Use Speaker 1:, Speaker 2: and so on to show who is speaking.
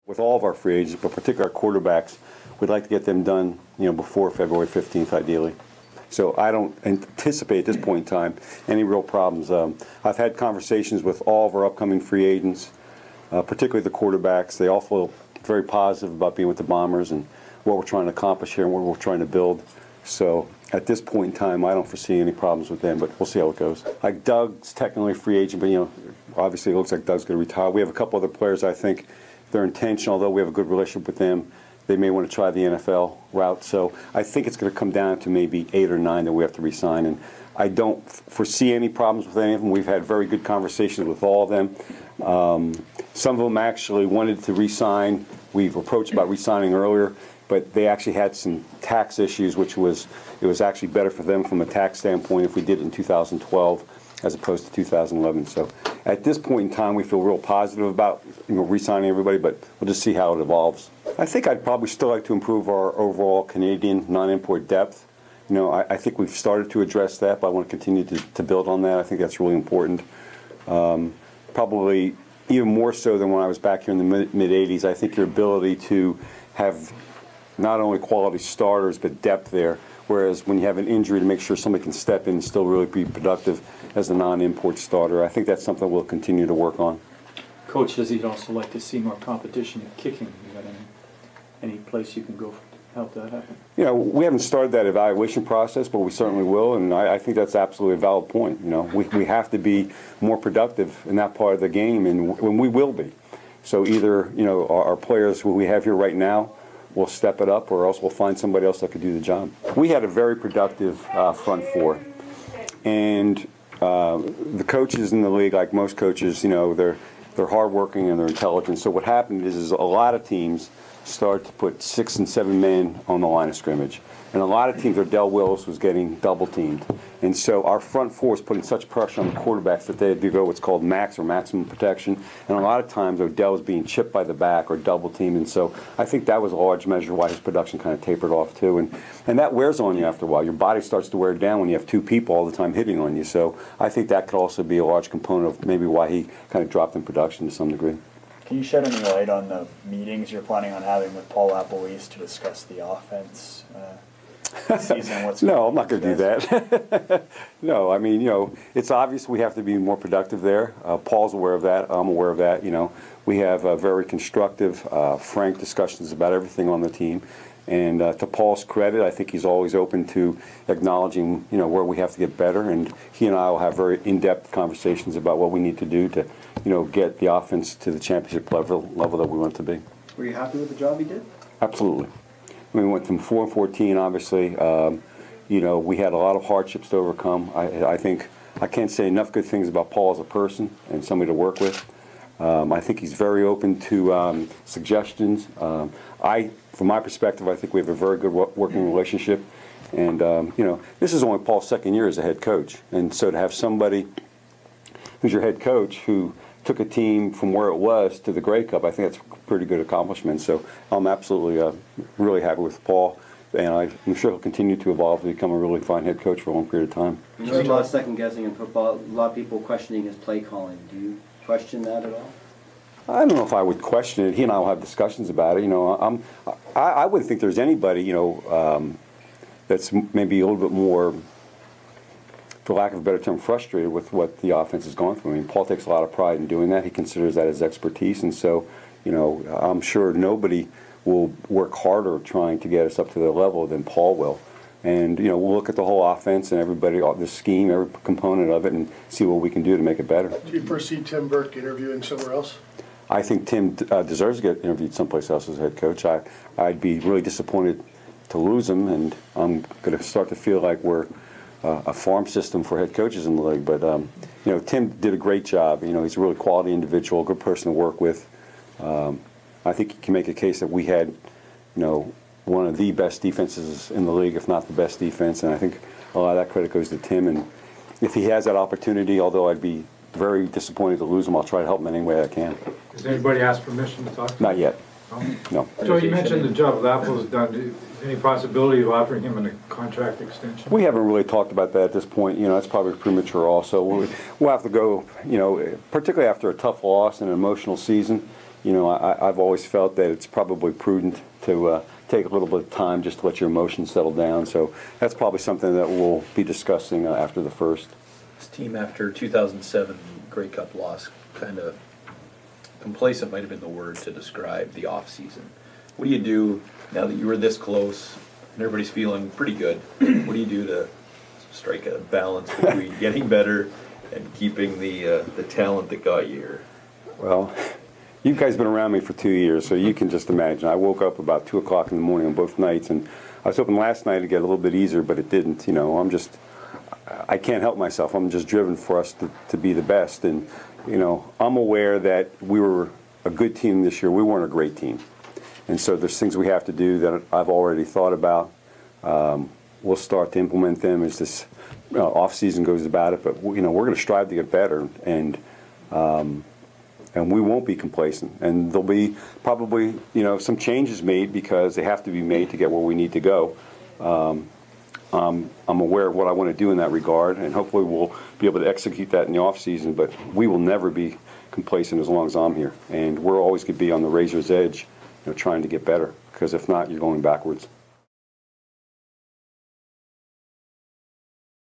Speaker 1: With all of our free agents, but particularly our quarterbacks, we'd like to get them done, before February 15th, ideally. So I don't anticipate at this point in time any real problems. I've had conversations with all of our upcoming free agents, particularly the quarterbacks. They all feel very positive about being with the Bombers and what we're trying to accomplish here and what we're trying to build. So at this point in time, I don't foresee any problems with them, but we'll see how it goes. Like Doug's technically a free agent, but obviously it looks like Doug's going to retire. We have a couple other players I think they're intentional, although we have a good relationship with them. They may want to try the NFL route. So I think it's going to come down to maybe 8 or 9 that we have to re-sign. And I don't foresee any problems with any of them. We've had very good conversations with all of them. Some of them actually wanted to re-sign. We've approached about re-signing earlier, but they actually had some tax issues, it was actually better for them from a tax standpoint if we did it in 2012 as opposed to 2011. So at this point in time, we feel real positive about re-signing everybody, but we'll just see how it evolves. I think I'd probably still like to improve our overall Canadian non-import depth. I think we've started to address that, but I want to continue to build on that. I think that's really important. Probably even more so than when I was back here in the mid-'80s. I think your ability to have not only quality starters but depth there, whereas when you have an injury, to make sure somebody can step in and still really be productive as a non-import starter. I think that's something we'll continue to work on.
Speaker 2: Coach, does he also like to see more competition in kicking? You got any place you can go to help that happen?
Speaker 1: We haven't started that evaluation process, but we certainly will, and I think that's absolutely a valid point. We have to be more productive in that part of the game, and we will be. So either our players who we have here right now will step it up, or else we'll find somebody else that could do the job. We had a very productive front four, and the coaches in the league, like most coaches, they're hardworking and they're intelligent. So what happened is a lot of teams started to put 6 and 7 men on the line of scrimmage. And a lot of teams, Odell Willis was getting double teamed. And so our front four is putting such pressure on the quarterbacks that they had to go what's called max or maximum protection. And a lot of times Odell was being chipped by the back or double teamed. And so I think that was a large measure why his production kind of tapered off too. And that wears on you after a while. Your body starts to wear down when you have 2 people all the time hitting on you. So I think that could also be a large component of maybe why he kind of dropped in production to some degree.
Speaker 3: Can you shed any light on the meetings you're planning on having with Paul Appleese to discuss the offense season?
Speaker 1: No, I'm not going to do that. No, I mean, it's obvious we have to be more productive there. Paul's aware of that. I'm aware of that. We have very constructive, frank discussions about everything on the team. And to Paul's credit, I think he's always open to acknowledging, where we have to get better. And he and I will have very in-depth conversations about what we need to do to, get the offense to the championship level that we want it to be.
Speaker 4: Were you happy with the job he did?
Speaker 1: Absolutely. We went from 4-14, obviously. We had a lot of hardships to overcome. I think I can't say enough good things about Paul as a person and somebody to work with. I think he's very open to suggestions. From my perspective, I think we have a very good working relationship. And, this is only Paul's second year as a head coach. And so to have somebody who's your head coach who took a team from where it was to the Grey Cup, I think that's a pretty good accomplishment. So I'm absolutely really happy with Paul. And I'm sure he'll continue to evolve and become a really fine head coach for a long period of time.
Speaker 4: There's a lot of second guessing in football. A lot of people questioning his play calling. Do you question that at all?
Speaker 1: I don't know if I would question it. He and I will have discussions about it. I wouldn't think there's anybody, that's maybe a little bit more, for lack of a better term, frustrated with what the offense has gone through. I mean, Paul takes a lot of pride in doing that. He considers that his expertise, and so, I'm sure nobody will work harder trying to get us up to their level than Paul will. And, we'll look at the whole offense and everybody, the scheme, every component of it, and see what we can do to make it better.
Speaker 5: Do you foresee Tim Burke interviewing somewhere else?
Speaker 1: I think Tim deserves to get interviewed someplace else as head coach. I'd be really disappointed to lose him, and I'm going to start to feel like we're a farm system for head coaches in the league. But, Tim did a great job. He's a really quality individual, a good person to work with. I think you can make a case that we had, one of the best defenses in the league, if not the best defense, and I think a lot of that credit goes to Tim. And if he has that opportunity, although I'd be very disappointed to lose him, I'll try to help him in any way I can.
Speaker 6: Has anybody asked permission to talk to him?
Speaker 1: Not yet.
Speaker 6: No.
Speaker 1: No.
Speaker 6: So you mentioned the job that Apple's done. Any possibility of offering him a contract extension?
Speaker 1: We haven't really talked about that at this point. That's probably premature also. We'll have to go, particularly after a tough loss and an emotional season, you know, I've always felt that it's probably prudent to take a little bit of time just to let your emotions settle down. So that's probably something that we'll be discussing after the first.
Speaker 7: This team, after 2007 Grey Cup loss, kind of complacent might have been the word to describe the off season. What do you do now that you were this close and everybody's feeling pretty good? What do you do to strike a balance between getting better and keeping the talent that got you here?
Speaker 1: Well, you guys have been around me for 2 years, so you can just imagine. I woke up about 2 o'clock in the morning on both nights, and I was hoping last night to get a little bit easier, but it didn't. You know, I can't help myself. I'm just driven for us to be the best. And, you know, I'm aware that we were a good team this year. We weren't a great team. And so there's things we have to do that I've already thought about. We'll start to implement them as this off-season goes about it. But, you know, we're going to strive to get better. And we won't be complacent. And there'll be probably, you know, some changes made because they have to be made to get where we need to go. I'm aware of what I want to do in that regard, and hopefully we'll be able to execute that in the off season. But we will never be complacent as long as I'm here, and we're always going to be on the razor's edge, you know, trying to get better. Because if not, you're going backwards.